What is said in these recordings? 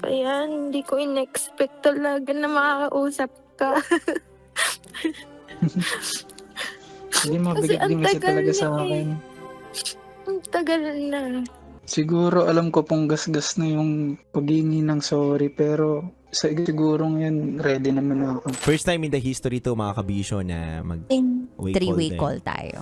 Kaya hindi ko in-expect talaga na makakausap ka. Hindi, Kasi mabigat ang din kasi tagal talaga na sa eh. akin. Ang tagal na. Siguro alam ko pong gasgas na yung paghingi ng sorry, pero siguro ngayon ready naman ako. First time in the history to mga kabisyo na Three-way call mag-way tayo.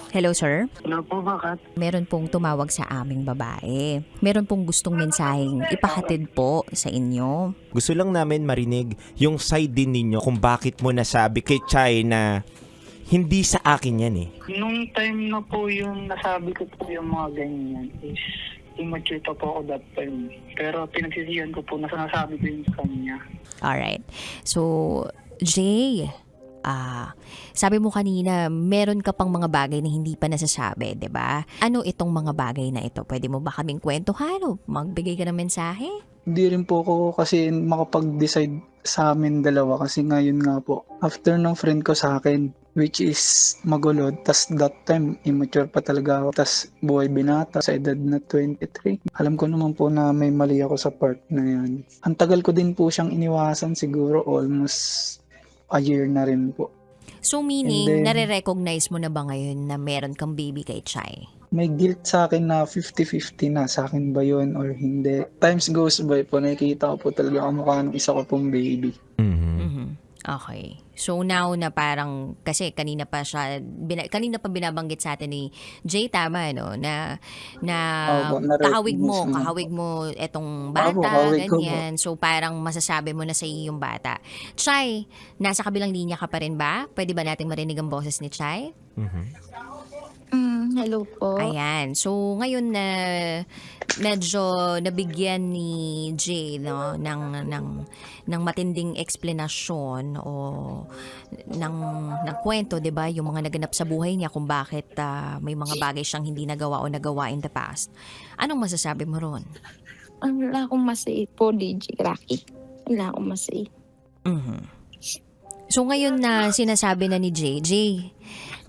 Hello, sir. Ano po, bakit? Meron pong tumawag sa aming babae. Meron pong gustong mensaheng ipahatid po sa inyo. Gusto lang namin marinig yung side din ninyo kung bakit mo nasabi kay Chay na hindi sa akin yan eh. Nung time na po yung nasabi ko po yung mga ganyan is immature pa po ako that time. Pero pinagsisihan ko po na nasabi ko yun sa kanya. Alright. So, Jay, sabi mo kanina, meron ka pang mga bagay na hindi pa nasasabi, 'di ba? Ano itong mga bagay na ito? Pwede mo ba kaming kwentuhan o magbigay ka ng mensahe? Hindi rin po ako kasi makapag-decide sa amin dalawa kasi ngayon nga po, after ng friend ko sa akin, which is magulo, tas that time, immature pa talaga ako, tas buhay binata sa edad na 23. Alam ko naman po na may mali ako sa part na yan. Ang tagal ko din po siyang iniwasan, siguro almost a year na rin po. So meaning, And then, nare-recognize mo na ba ngayon na meron kang baby kay Chay? may guilt sa akin na 50-50 na sa akin ba yun or hindi. Times goes by po, nakikita ko po talaga ang mukha ng isa ko pong baby. Okay. So now na parang, kasi kanina pa binabanggit sa atin ni Jay, tama, no? Na Opo, na-recognize mo. kahawig mo etong Opo, bata, kahawig ko po. ganyan. So parang masasabi mo na sa iyo yung bata. Chay, nasa kabilang linya ka pa rin ba? Pwede ba nating marinig ang boses ni Chay? Hello po. Ayan. So, ngayon na medyo nabigyan ni Jay, no, ng matinding eksplanasyon o ng kwento, 'di ba, yung mga naganap sa buhay niya kung bakit may mga bagay siyang hindi nagawa o nagawa in the past. Anong masasabi mo ron? Wala akong masay po, DJ Rocky. Wala akong masay. So, ngayon na sinasabi na ni Jay,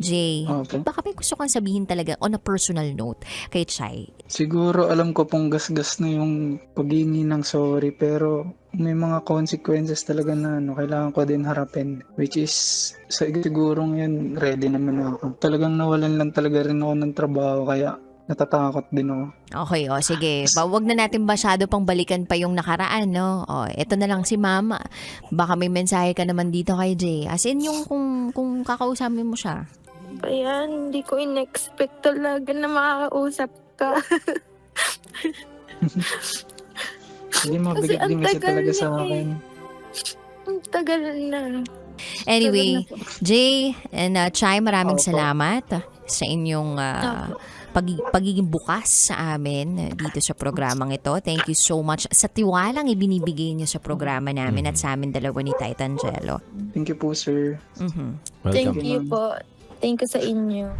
Okay. baka may gusto kang sabihin talaga on a personal note kay Chay. Siguro alam ko pong gasgas na yung paghingi ng sorry, pero may mga consequences talaga na kailangan ko din harapin, which is siguro ngayon ready naman ako. Talagang nawalan lang talaga rin ako ng trabaho kaya natatakot din ako. Okay, sige. Wag na natin masyado pang balikan pa yung nakaraan, no? Eto na lang si Mama. Baka may mensahe ka naman dito kay Jay. As in yung kung kakausapin mo siya. Kaya hindi ko in-expect talaga na makakausap ka. Hindi, mabigat din kasi talaga sa akin. Ang tagal na. Anyway, Jay and Chay, maraming Opo. salamat sa inyong Opo. pagiging bukas sa amin dito sa programang ito. Thank you so much sa tiwalang ibinibigay niyo sa programa namin at sa amin dalawa ni Titangelo. Thank you po, sir. Thank you po. Thank you sa inyo.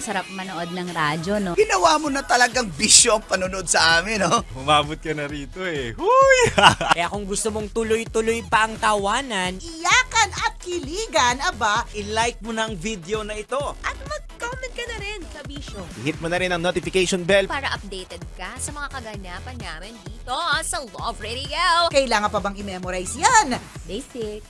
Sarap manood ng radyo, no? Ginawa mo na talagang bisyo ang panonood sa amin, no? Umabot ka na rito eh. Huy! Kaya kung gusto mong tuloy-tuloy pa ang tawanan, Iyakan at kiligan, aba, i-like mo na ang video na ito. At mag-comment ka na rin, kabisyo. Hit mo na rin ang notification bell. Para updated ka sa mga kaganapan namin dito sa Love Radio. kailangan pa bang i-memorize yan? Basic.